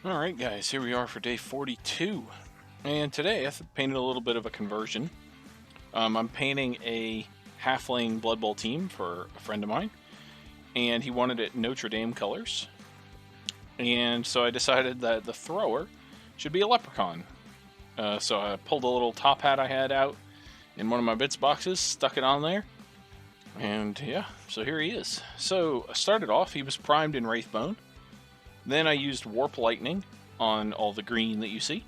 Alright guys, here we are for day 42. And today I painted a little bit of a conversion. I'm painting a halfling Bloodbowl team for a friend of mine. And he wanted it Notre Dame colors. And so I decided that the thrower should be a Leprechaun. So I pulled a little top hat I had out in one of my bits boxes, stuck it on there. And yeah, so here he is. So I started off, he was primed in Wraithbone. Then I used Warp Lightning on all the green that you see.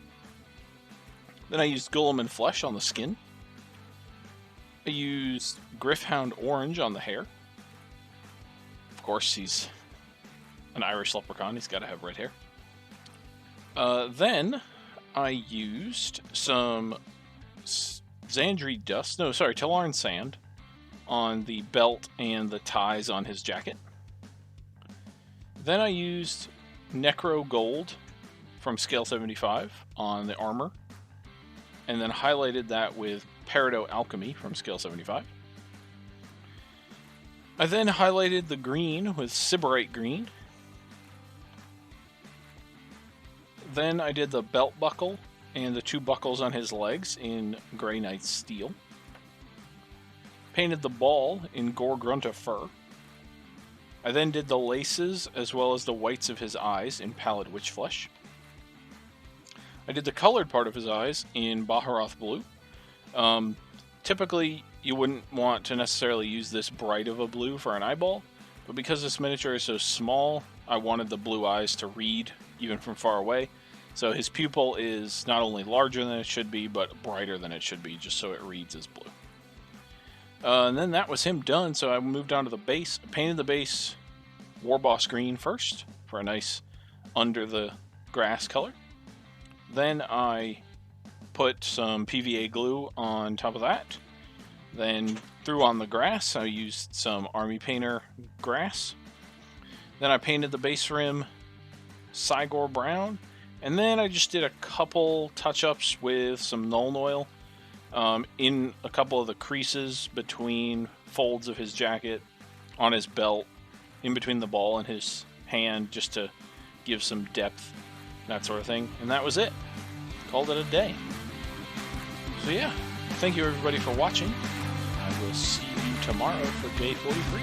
Then I used Golem and Flesh on the skin. I used Griffhound Orange on the hair. Of course, he's an Irish leprechaun. He's got to have red hair. Then I used some Talarn Sand on the belt and the ties on his jacket. Then I used Necro Gold from Scale 75 on the armor, and then highlighted that with Peridot Alchemy from Scale 75. I then highlighted the green with Sybarite Green. Then I did the belt buckle and the two buckles on his legs in Grey Knight Steel. Painted the ball in Gore Grunta Fur. I then did the laces as well as the whites of his eyes in Pallid Witch Flesh. I did the colored part of his eyes in Baharoth Blue. Typically, you wouldn't want to necessarily use this bright of a blue for an eyeball, but because this miniature is so small, I wanted the blue eyes to read even from far away. So his pupil is not only larger than it should be, but brighter than it should be, just so it reads as blue. And then that was him done, so I moved on to the base. I painted the base Warboss Green first for a nice under the grass color. Then I put some PVA glue on top of that. Then threw on the grass. I used some Army Painter grass. Then I painted the base rim Cygor Brown. And then I just did a couple touch-ups with some Nuln Oil in a couple of the creases between folds of his jacket, on his belt, in between the ball and his hand, just to give some depth, that sort of thing. And that was it. Called it a day. So yeah, thank you everybody for watching. I will see you tomorrow for day 43.